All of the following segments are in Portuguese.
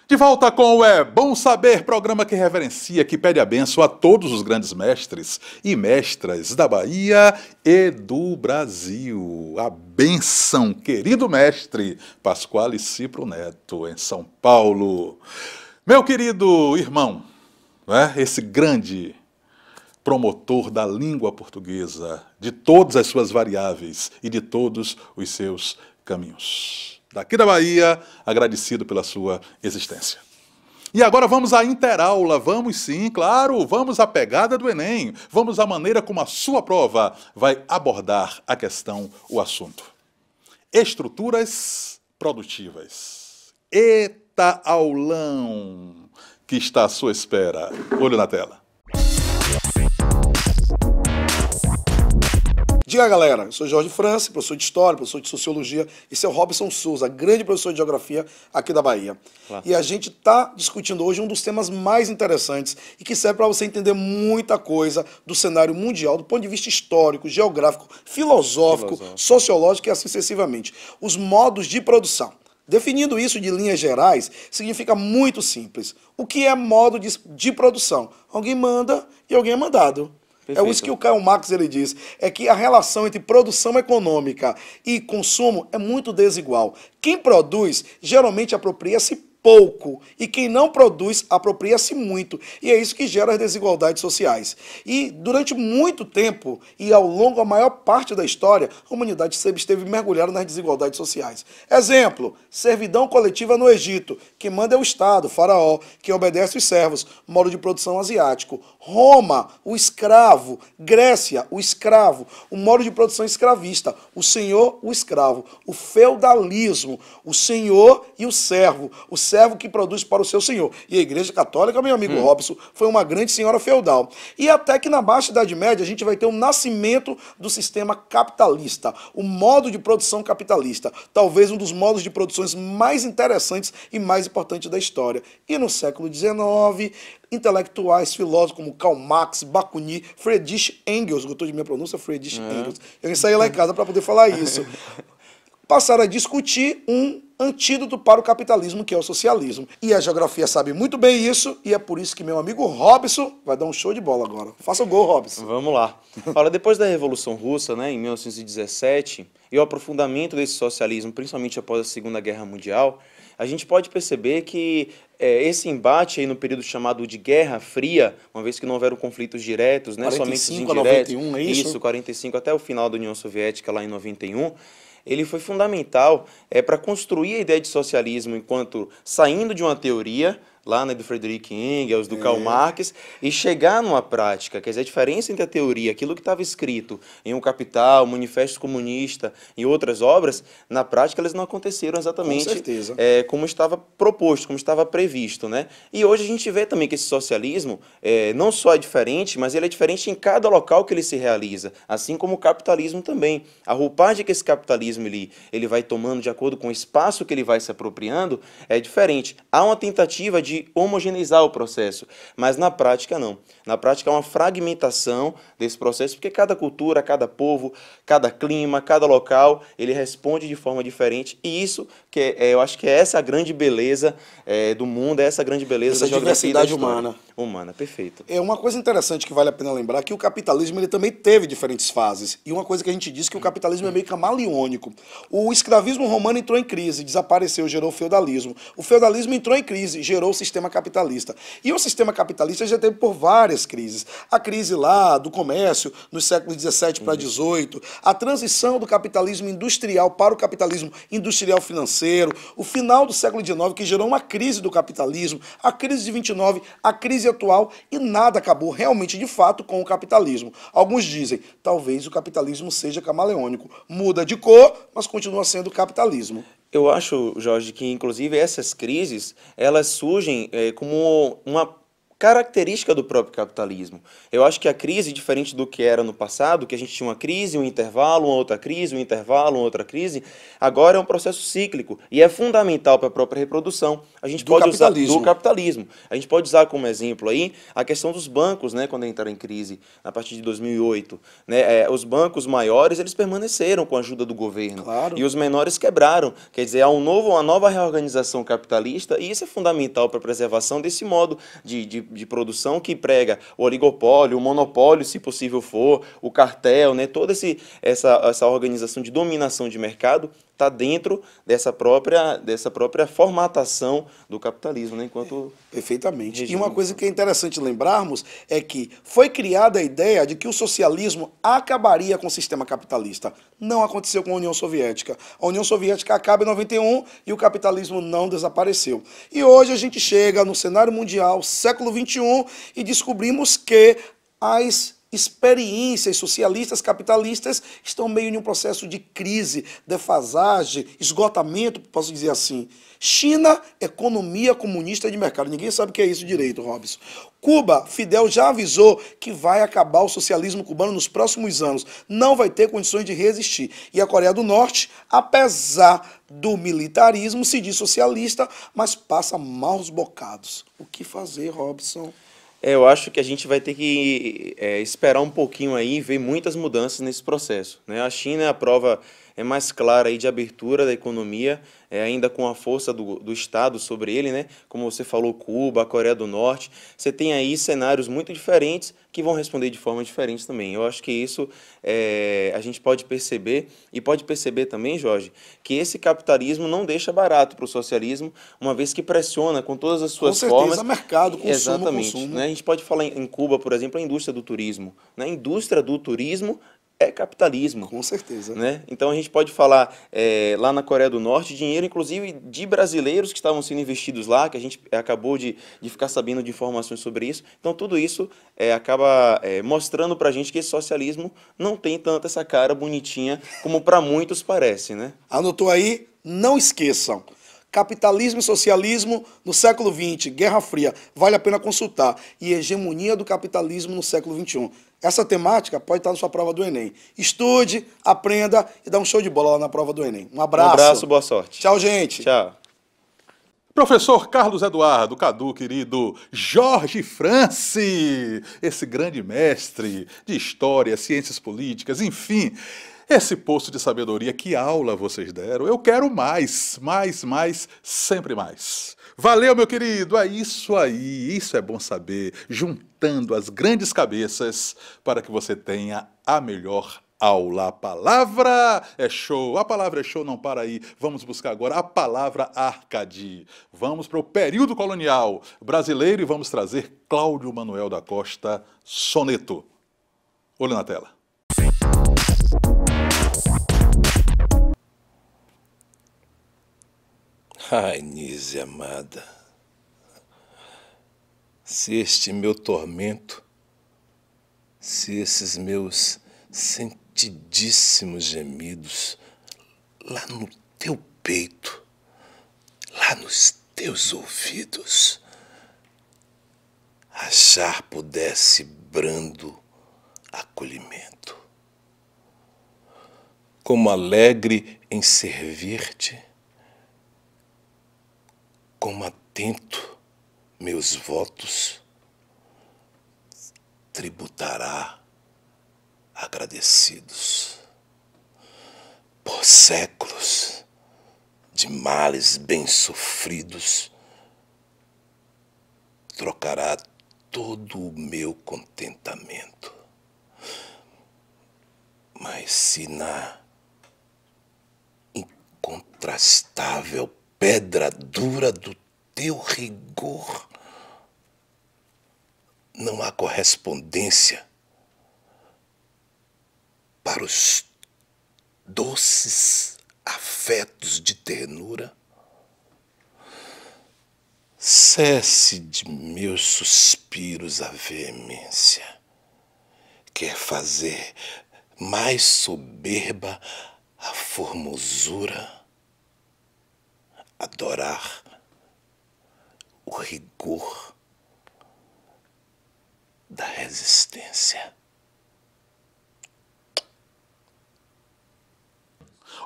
De volta com o É Bom Saber, programa que reverencia, que pede a bênção a todos os grandes mestres e mestras da Bahia e do Brasil. A bênção, querido mestre Pasquale Cipro Neto, em São Paulo. Meu querido irmão, esse grande promotor da língua portuguesa, de todas as suas variáveis e de todos os seus caminhos. Daqui da Bahia, agradecido pela sua existência. E agora vamos à interaula, vamos sim, claro, vamos à pegada do Enem, vamos à maneira como a sua prova vai abordar a questão, o assunto. Estruturas produtivas. Eita aulão que está à sua espera. Olho na tela. Diga, galera, eu sou Jorge França, professor de História, professor de Sociologia, e esse é o Robson Souza, grande professor de Geografia aqui da Bahia. Claro. E a gente está discutindo hoje um dos temas mais interessantes e que serve para você entender muita coisa do cenário mundial, do ponto de vista histórico, geográfico, filosófico, sociológico e assim sucessivamente. Os modos de produção. Definindo isso de linhas gerais, significa muito simples. O que é modo de produção? Alguém manda e alguém é mandado. Perfeito. É isso que o Karl Marx ele diz, é que a relação entre produção econômica e consumo é muito desigual. Quem produz geralmente apropria-se pouco e quem não produz apropria-se muito. E é isso que gera as desigualdades sociais. E durante muito tempo e ao longo da maior parte da história, a humanidade sempre esteve mergulhada nas desigualdades sociais. Exemplo, servidão coletiva no Egito. Quem manda é o Estado, o faraó, quem obedece os servos, modo de produção asiático. Roma, o escravo. Grécia, o escravo, o modo de produção escravista. O senhor, o escravo. O feudalismo, o senhor e o servo. O servo que produz para o seu senhor. E a Igreja Católica, meu amigo Robson, foi uma grande senhora feudal. E até que na Baixa Idade Média a gente vai ter um nascimento do sistema capitalista, o modo de produção capitalista, talvez um dos modos de produções mais interessantes e mais importantes da história. E no século XIX, intelectuais, filósofos como Karl Marx, Bakunin, Friedrich Engels, gostou de minha pronúncia? Friedrich Engels. Eu saí lá em casa para poder falar isso. Passaram a discutir um antídoto para o capitalismo, que é o socialismo. E a geografia sabe muito bem isso, e é por isso que meu amigo Robson vai dar um show de bola agora. Faça o gol, Robson. Vamos lá. Olha, depois da Revolução Russa, né, em 1917, e o aprofundamento desse socialismo, principalmente após a Segunda Guerra Mundial, a gente pode perceber que esse embate aí no período chamado de Guerra Fria, uma vez que não houveram conflitos diretos, né, somente os indiretos, 91, é isso? Isso, 45 até o final da União Soviética, lá em 91, ele foi fundamental para construir a ideia de socialismo enquanto saindo de uma teoria, lá do Friedrich Engels, do Karl Marx, e chegar numa prática, quer dizer, a diferença entre a teoria, aquilo que estava escrito em O Capital, Manifesto Comunista e outras obras, na prática eles não aconteceram exatamente como estava proposto, como estava previsto, né? E hoje a gente vê também que esse socialismo não só é diferente, mas ele é diferente em cada local que ele se realiza, assim como o capitalismo também. A roupagem que esse capitalismo ele vai tomando de acordo com o espaço que ele vai se apropriando é diferente. Há uma tentativa de homogeneizar o processo, mas na prática não. Na prática é uma fragmentação desse processo, porque cada cultura, cada povo, cada clima, cada local, ele responde de forma diferente, e isso que eu acho que é essa a grande beleza do mundo, é essa a grande beleza da geografia e da história humana, perfeito. É uma coisa interessante que vale a pena lembrar que o capitalismo ele também teve diferentes fases, e uma coisa que a gente diz que o capitalismo é meio camaleônico. O escravismo romano entrou em crise, desapareceu, gerou o feudalismo. O feudalismo entrou em crise, gerou o sistema capitalista. E o sistema capitalista já teve por várias crises. A crise lá do comércio, nos séculos 17 para 18, a transição do capitalismo industrial para o capitalismo industrial financeiro, o final do século XIX, que gerou uma crise do capitalismo, a crise de 29, a crise atual, e nada acabou realmente de fato com o capitalismo. Alguns dizem, talvez o capitalismo seja camaleônico, muda de cor, mas continua sendo capitalismo. Eu acho, Jorge, que inclusive essas crises, elas surgem como uma característica do próprio capitalismo. Eu acho que a crise, diferente do que era no passado, que a gente tinha uma crise, um intervalo, uma outra crise, um intervalo, uma outra crise, agora é um processo cíclico e é fundamental para a própria reprodução. A gente Do pode capitalismo. usar do capitalismo. A gente pode usar como exemplo aí a questão dos bancos, né, quando entraram em crise a partir de 2008, né, os bancos maiores, eles permaneceram com a ajuda do governo. Claro. E os menores quebraram. Quer dizer, há uma nova reorganização capitalista e isso é fundamental para a preservação desse modo de produção que prega o oligopólio, o monopólio, se possível for, o cartel, né? Toda essa organização de dominação de mercado está dentro dessa própria formatação do capitalismo, né? Enquanto Perfeitamente. E regime. uma coisa que é interessante lembrarmos é que foi criada a ideia de que o socialismo acabaria com o sistema capitalista. Não aconteceu com a União Soviética. A União Soviética acaba em 91 e o capitalismo não desapareceu. E hoje a gente chega no cenário mundial, século XXI, e descobrimos que as experiências socialistas, capitalistas, estão meio em um processo de crise, defasagem, esgotamento, posso dizer assim. China, economia comunista de mercado. Ninguém sabe o que é isso direito, Robson. Cuba, Fidel já avisou que vai acabar o socialismo cubano nos próximos anos. Não vai ter condições de resistir. E a Coreia do Norte, apesar do militarismo, se diz socialista, mas passa maus bocados. O que fazer, Robson? Eu acho que a gente vai ter que esperar um pouquinho aí e ver muitas mudanças nesse processo, né? A China é a prova mais clara aí de abertura da economia, ainda com a força do Estado sobre ele, né? Como você falou, Cuba, a Coreia do Norte. Você tem aí cenários muito diferentes que vão responder de forma diferente também. Eu acho que isso a gente pode perceber, e pode perceber também, Jorge, que esse capitalismo não deixa barato para o socialismo, uma vez que pressiona com todas as suas Com certeza, formas. mercado, consumo, Exatamente, consumo. né? A gente pode falar em Cuba, por exemplo, a indústria do turismo. Né? A indústria do turismo é capitalismo. Com certeza. Né? Então a gente pode falar lá na Coreia do Norte, dinheiro inclusive de brasileiros que estavam sendo investidos lá, que a gente acabou de ficar sabendo de informações sobre isso. Então tudo isso acaba mostrando pra gente que esse socialismo não tem tanta essa cara bonitinha como para muitos parece, né? Anotou aí? Não esqueçam. Capitalismo e Socialismo no século XX, Guerra Fria, vale a pena consultar. E Hegemonia do Capitalismo no século XXI. Essa temática pode estar na sua prova do Enem. Estude, aprenda e dá um show de bola lá na prova do Enem. Um abraço. Um abraço, boa sorte. Tchau, gente. Tchau. Professor Carlos Eduardo, Cadu, querido, Jorge France, esse grande mestre de história, ciências políticas, enfim, esse poço de sabedoria, que aula vocês deram. Eu quero mais, sempre mais. Valeu, meu querido, é isso aí, isso é bom saber, juntando as grandes cabeças para que você tenha a melhor aula. A palavra é show, não para aí. Vamos buscar agora a palavra Arcadi. Vamos para o período colonial brasileiro e vamos trazer Cláudio Manuel da Costa, Soneto. Olho na tela. Ai, Nise amada, se este meu tormento, se esses meus sentidíssimos gemidos lá no teu peito, lá nos teus ouvidos, achar pudesse brando acolhimento, como alegre em servir-te, como atento meus votos tributará agradecidos. Por séculos de males bem sofridos, trocará todo o meu contentamento. Mas se na incontrastável pedra dura do teu rigor não há correspondência para os doces afetos de ternura, cesse de meus suspiros a veemência, quer fazer mais soberba a formosura, adorar o rigor existência.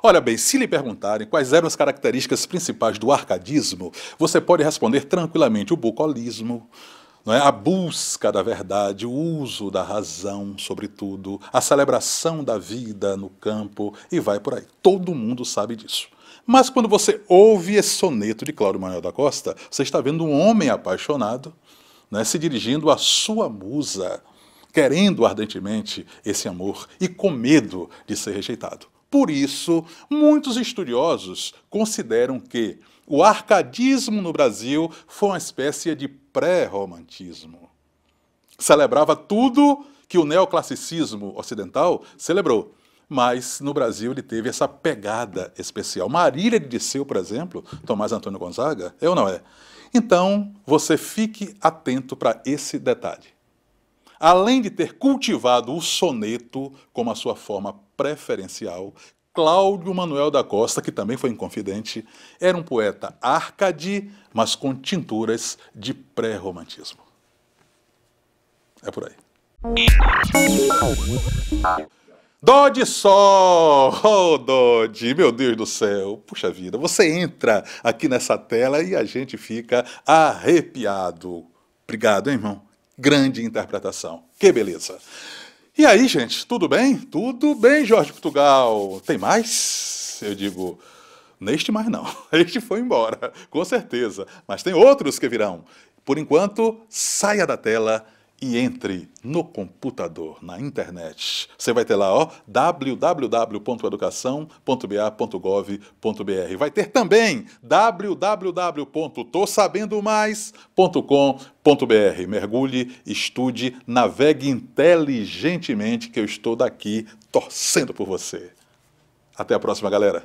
Olha bem, se lhe perguntarem quais eram as características principais do arcadismo, você pode responder tranquilamente o bucolismo, não é? A busca da verdade, o uso da razão, sobretudo, a celebração da vida no campo e vai por aí. Todo mundo sabe disso. Mas quando você ouve esse soneto de Cláudio Manuel da Costa, você está vendo um homem apaixonado, né, se dirigindo à sua musa, querendo ardentemente esse amor e com medo de ser rejeitado. Por isso, muitos estudiosos consideram que o arcadismo no Brasil foi uma espécie de pré-romantismo. Celebrava tudo que o neoclassicismo ocidental celebrou, mas no Brasil ele teve essa pegada especial. Marília de Dirceu, por exemplo, Tomás Antônio Gonzaga, é ou não é? Então, você fique atento para esse detalhe. Além de ter cultivado o soneto como a sua forma preferencial, Cláudio Manuel da Costa, que também foi inconfidente, era um poeta árcade, mas com tinturas de pré-romantismo. É por aí. Dodge Sol! Oh, Dodge, meu Deus do céu! Puxa vida, você entra aqui nessa tela e a gente fica arrepiado. Obrigado, hein, irmão? Grande interpretação. Que beleza. E aí, gente, tudo bem? Tudo bem, Jorge Portugal. Tem mais? Eu digo, neste mais não. Este foi embora, com certeza. Mas tem outros que virão. Por enquanto, saia da tela e entre no computador, na internet. Você vai ter lá, ó, www.educação.ba.gov.br. Vai ter também www.tosabendomais.com.br. Mergulhe, estude, navegue inteligentemente, que eu estou daqui torcendo por você. Até a próxima, galera.